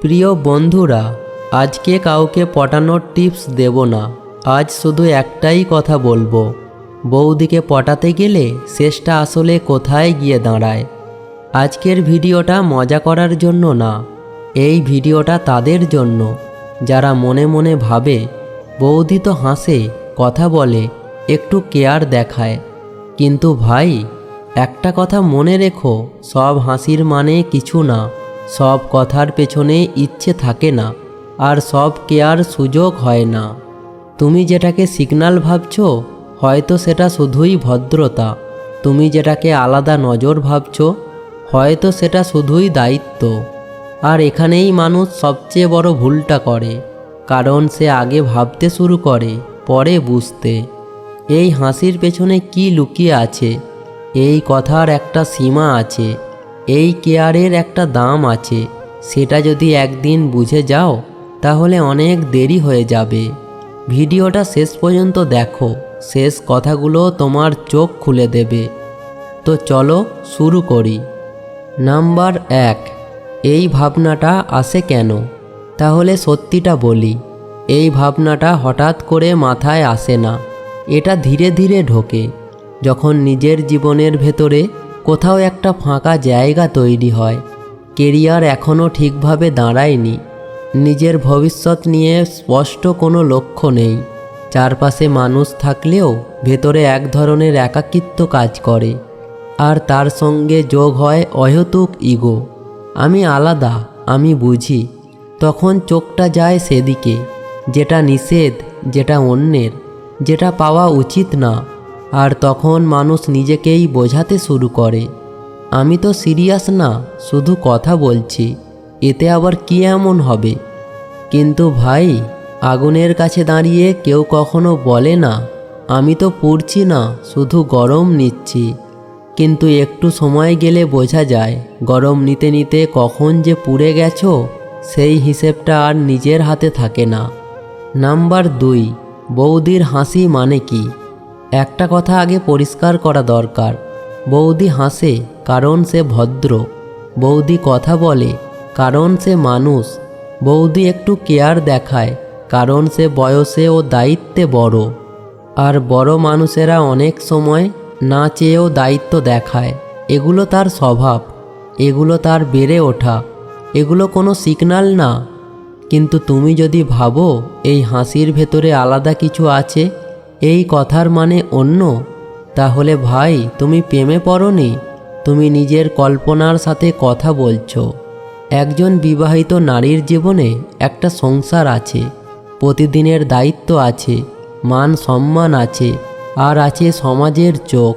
প্রিয় বন্ধুরা, আজকে কাউকে পটানোর টিপস দেব না। আজ শুধু একটাই কথা বলবো, বৌদিকে পটাতে গেলে শেষটা আসলে কোথায় গিয়ে দাঁড়ায়। আজকের ভিডিওটা মজা করার জন্য না, এই ভিডিওটা তাদের জন্য যারা মনে মনে ভাবে বৌদি তো হাসে, কথা বলে, একটু কেয়ার দেখায়, কিন্তু ভাই একটা কথা মনে রেখো, সব হাসির মানে কিছু না, সব কথার পেছনে ইচ্ছে থাকে না, আর সব কেয়ার সুযোগ হয় না। তুমি যেটাকে সিগন্যাল ভাবছো হয়তো সেটা শুধুই ভদ্রতা, তুমি যেটাকে আলাদা নজর ভাবছো হয়তো সেটা শুধুই দায়িত্ব। আর এখানেই মানুষ সবচেয়ে বড় ভুলটা করে, কারণ সে আগে ভাবতে শুরু করে পরে বুঝতে। এই হাসির পেছনে কি লুকিয়ে আছে, এই কথার একটা সীমা আছে, এই কেয়ারের একটা দাম আছে, সেটা যদি একদিন বুঝে যাও তাহলে অনেক দেরি হয়ে যাবে। ভিডিওটা শেষ পর্যন্ত দেখো, শেষ কথাগুলো তোমার চোখ খুলে দেবে। তো চলো শুরু করি। নাম্বার 1, এই ভাবনাটা আসে কেন? তাহলে সত্যিটা বলি, এই ভাবনাটা হঠাৎ করে মাথায় আসে না, এটা ধীরে ধীরে ঢোকে। যখন নিজের জীবনের ভেতরে কোথাও একটা ফাঁকা জায়গা তৈরি হয়, কেরিয়ার এখনও ঠিকভাবে দাঁড়ায়নি, নিজের ভবিষ্যৎ নিয়ে স্পষ্ট কোনো লক্ষ্য নেই, চারপাশে মানুষ থাকলেও ভেতরে এক ধরনের একাকিত্ব কাজ করে, আর তার সঙ্গে যোগ হয় অহেতুক ইগো। আমি আলাদা, আমি বুঝি। তখন চোখটা যায় সেদিকে, যেটা নিষেধ, যেটা অন্যের, যেটা পাওয়া উচিত না। আর তখন মানুষ নিজেকেই বোঝাতে শুরু করে, আমি তো সিরিয়াস না, শুধু কথা বলছি, এতে আবার কি এমন হবে? কিন্তু ভাই, আগুনের কাছে দাঁড়িয়ে কেউ কখনো বলে না আমি তো পুড়ছি না, শুধু গরম নিচ্ছি। কিন্তু একটু সময় গেলে বোঝা যায়, গরম নিতে নিতে কখন যে পুড়ে গেছো সেই হিসেবটা আর নিজের হাতে থাকে না। নাম্বার 2, বৌদির হাসি মানে কি? একটা কথা আগে পরিষ্কার করা দরকার, বৌদি হাসে কারণ সে ভদ্র, বৌদি কথা বলে কারণ সে মানুষ, বৌদি একটু কেয়ার দেখায় কারণ সে বয়সে ও দায়িত্বে বড়। আর বড় মানুষেরা অনেক সময় না চেয়েও দায়িত্ব দেখায়, এগুলো তার স্বভাব, এগুলো তার বেড়ে ওঠা, এগুলো কোনো সিগন্যাল না। কিন্তু তুমি যদি ভাবো এই হাসির ভেতরে আলাদা কিছু আছে, এই কথার মানে অন্য, তাহলে ভাই তুমি প্রেমে পড়োনি, তুমি নিজের কল্পনার সাথে কথা বলছো। একজন বিবাহিত নারীর জীবনে একটা সংসার আছে, প্রতিদিনের দায়িত্ব আছে, মান সম্মান আছে, আর আছে সমাজের চোখ।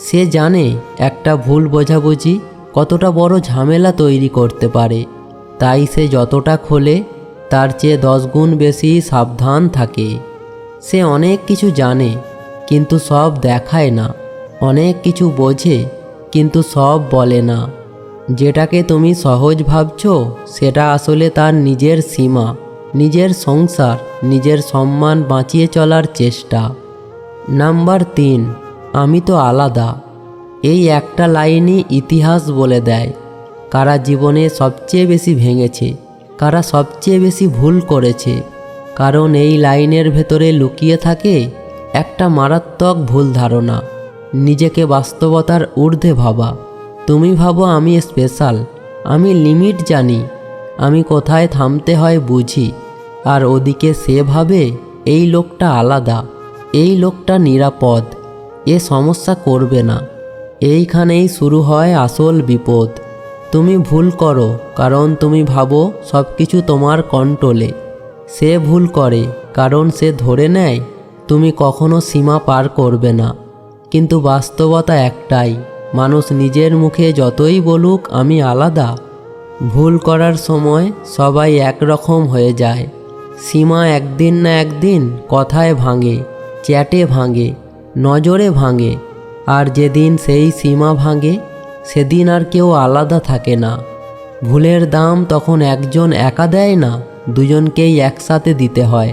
সে জানে একটা ভুল বোঝাবুঝি কতটা বড় ঝামেলা তৈরি করতে পারে, তাই সে যতটা খোলে তার চেয়ে 10 গুণ বেশি সাবধান থাকে। সে অনেক কিছু জানে কিন্তু সব দেখায় না, অনেক কিছু বোঝে কিন্তু সব বলে না। যেটাকে তুমি সহজ ভাবছো সেটা আসলে তার নিজের সীমা, নিজের সংসার, নিজের সম্মান বাঁচিয়ে চলার চেষ্টা। নাম্বার 3, আমি তো আলাদা। এই একটা লাইনই ইতিহাস বলে দেয় কারা জীবনে সবচেয়ে বেশি ভেঙেছে, কারা সবচেয়ে বেশি ভুল করেছে। কারণ এই লাইনের ভেতরে লুকিয়ে থাকে একটা মারাত্মক ভুল ধারণা, নিজেকে বাস্তবতার ঊর্ধ্বে ভাবা। তুমি ভাবো আমি স্পেশাল, আমি লিমিট জানি, আমি কোথায় থামতে হয় বুঝি। আর ওদিকে সে ভাবে এই লোকটা আলাদা, এই লোকটা নিরাপদ, এ সমস্যা করবে না। এইখানেই শুরু হয় আসল বিপদ। তুমি ভুল করো কারণ তুমি ভাবো সব কিছু তোমার কন্ট্রোলে, সে ভুল করে কারণ সে ধরে নেয় তুমি কখনো সীমা পার করবে না। কিন্তু বাস্তবতা একটাই, মানুষ নিজের মুখে যতই বলুক আমি আলাদা, ভুল করার সময় সবাই একরকম হয়ে যায়। সীমা একদিন না একদিন কথায় ভাঙে, চ্যাটে ভাঙে, নজরে ভাঙে, আর যেদিন সেই সীমা ভাঙে সেদিন আর কেউ আলাদা থাকে না। ভুলের দাম তখন একজন একা দেয় না, দুজনকেই একসাথে দিতে হয়।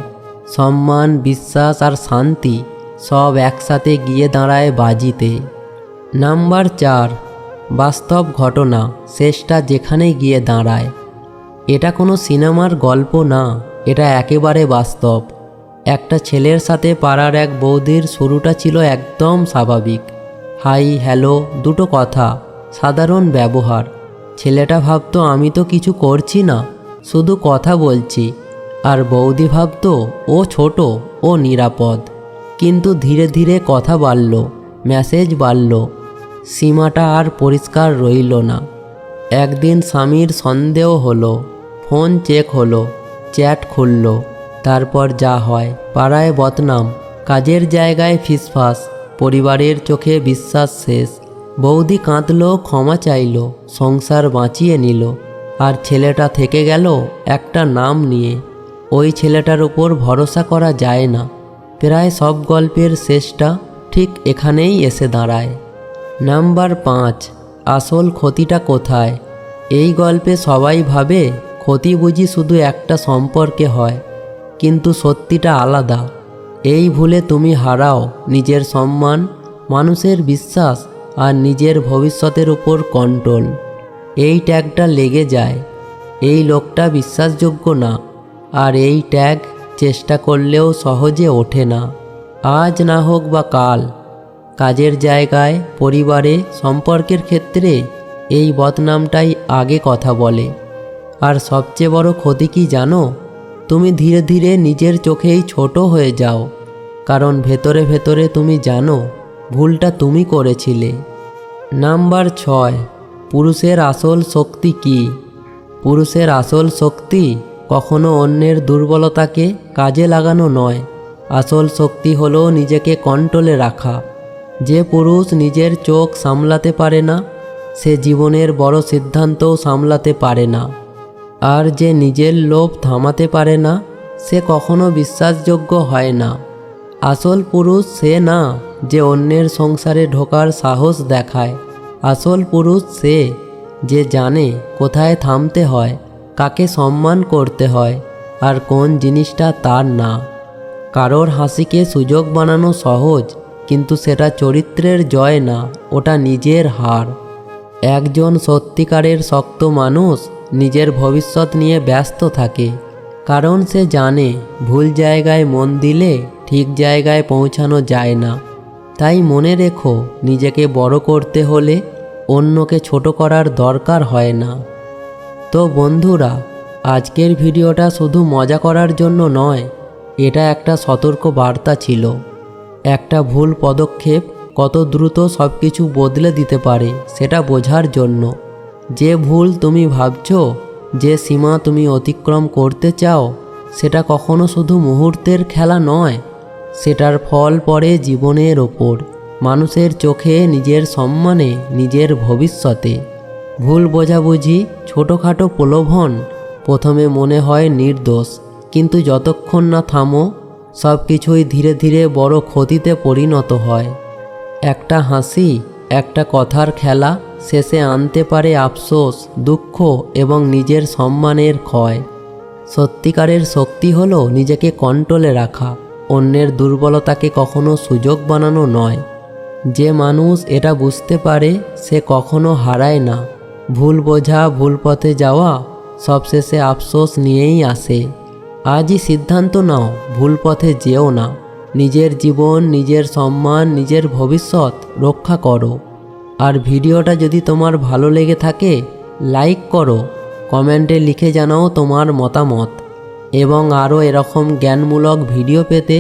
সম্মান, বিশ্বাস আর শান্তি সব একসাথে গিয়ে দাঁড়ায় বাজিতে। নাম্বার 4, বাস্তব ঘটনা শেষটা যেখানে গিয়ে দাঁড়ায়। এটা কোনো সিনেমার গল্প না, এটা একেবারে বাস্তব। একটা ছেলের সাথে পাড়ার এক বৌদির শুরুটা ছিল একদম স্বাভাবিক। হাই হ্যালো দুটো কথা, সাধারণ ব্যবহার। ছেলেটা ভাবতো আমি তো কিছু করছি না, শুধু কথা বলছি। আর বৌদি ভাবতো ও ছোট, ও নিরাপদ। কিন্তু ধীরে ধীরে কথা বাড়ল, মেসেজ বাড়ল, সীমাটা আর পরিষ্কার রইল না। একদিন স্বামীর সন্দেহ হলো, ফোন চেক হলো, চ্যাট খুলল। তারপর যা হয়, পাড়ায় বদনাম, কাজের জায়গায় ফিসফাস, পরিবারের চোখে বিশ্বাস শেষ। বৌদি কাঁদল, ক্ষমা চাইল, সংসার বাঁচিয়ে নিল। আর ছেলেটা থেকে গেল একটা নাম নিয়ে। ওই ছেলেটার উপর ভরসা করা যায় না। প্রায় সব গল্পের শেষটা ঠিক এখানেই এসে দাঁড়ায়। নাম্বার 5, আসল ক্ষতিটা কোথায়? এই গল্পে সবাই ভাবে ক্ষতি বুঝি শুধু একটা সম্পর্কে হয়, কিন্তু সত্যিটা আলাদা। এই ভুলে তুমি হারাও নিজের সম্মান, মানুষের বিশ্বাস আর নিজের ভবিষ্যতের উপর কন্ট্রোল। এই ট্যাগটা লেগে যায়, এই লোকটা বিশ্বাসযোগ্য না। আর এই ট্যাগ চেষ্টা করলেও সহজে ওঠে না। আজ না হোক বা কাল, কাজের জায়গায়, পরিবারে, সম্পর্কের ক্ষেত্রে এই বদনামটাই আগে কথা বলে। আর সবচেয়ে বড় ক্ষতি কি জানো? তুমি ধীরে ধীরে নিজের চোখেই ছোট হয়ে যাও, কারণ ভেতরে ভেতরে তুমি জানো ভুলটা তুমি করেছিলে। নাম্বার 6, পুরুষের আসল শক্তি কি? পুরুষের আসল শক্তি কখনো অন্যের দুর্বলতাকে কাজে লাগানো নয়। আসল শক্তি হলো নিজেকে কন্ট্রোলে রাখা। যে পুরুষ নিজের চোখ সামলাতে পারে না, সে জীবনের বড় সিদ্ধান্তও সামলাতে পারে না। আর যে নিজের লোভ থামাতে পারে না, সে কখনো বিশ্বাসযোগ্য হয় না। আসল পুরুষ সে না যে অন্যের সংসারে ঢোকার সাহস দেখায়। আসল পুরুষ সে যে জানে কোথায় থামতে হয়, কাকে সম্মান করতে হয়, আর কোন জিনিসটা তার না। কারোর হাসিকে সুযোগ বানানো সহজ, কিন্তু সেটা চরিত্রের জয় না, ওটা নিজের হার। একজন সত্যিকারের শক্ত মানুষ নিজের ভবিষ্যৎ নিয়ে ব্যস্ত থাকে, কারণ সে জানে ভুল জায়গায় মন দিলে ঠিক জায়গায় পৌঁছানো যায় না। তাই মনে রেখো, নিজেকে বড় করতে হলে অন্যকে ছোট করার দরকার হয় না। তো বন্ধুরা, আজকের ভিডিওটা শুধু মজা করার জন্য নয়, এটা একটা সতর্ক বার্তা ছিল। একটা ভুল পদক্ষেপ কত দ্রুত সব কিছু বদলে দিতে পারে সেটা বোঝার জন্য। যে ভুল তুমি ভাবছো, যে সীমা তুমি অতিক্রম করতে চাও, সেটা কখনো শুধু মুহূর্তের খেলা নয়। সেটার ফল পড়ে জীবনের ওপর, মানুষের চোখে, নিজের সম্মানে, নিজের ভবিষ্যতে। ভুল বোঝাবুঝি, ছোটোখাটো প্রলোভন প্রথমে মনে হয় নির্দোষ, কিন্তু যতক্ষণ না থামো, সব কিছুই ধীরে ধীরে বড় ক্ষতিতে পরিণত হয়। একটা হাসি, একটা কথার খেলা শেষে আনতে পারে আফসোস, দুঃখ এবং নিজের সম্মানের ক্ষয়। সত্যিকারের শক্তি হলো নিজেকে কন্ট্রোলে রাখা, অন্যের দুর্বলতাকে কখনো সুযোগ বানানো নয়। যে মানুষ এটা বুঝতে পারে, সে কখনো হারায় না। ভুল বোঝা, ভুল পথে যাওয়া সবশেষে আফসোস নিয়েই আসে। আজই সিদ্ধান্ত নাও, ভুল পথে যেও না। নিজের জীবন, নিজের সম্মান, নিজের ভবিষ্যৎ রক্ষা করো। আর ভিডিওটা যদি তোমার ভালো লেগে থাকে, লাইক করো, কমেন্টে লিখে জানাও তোমার মতামত। এবং আরও এরকম জ্ঞানমূলক ভিডিও পেতে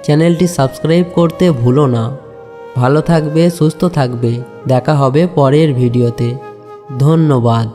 চ্যানেলটি সাবস্ক্রাইব করতে ভুলো না। ভালো থাকবে, সুস্থ থাকবে। দেখা হবে পরের ভিডিওতে। ধন্যবাদ।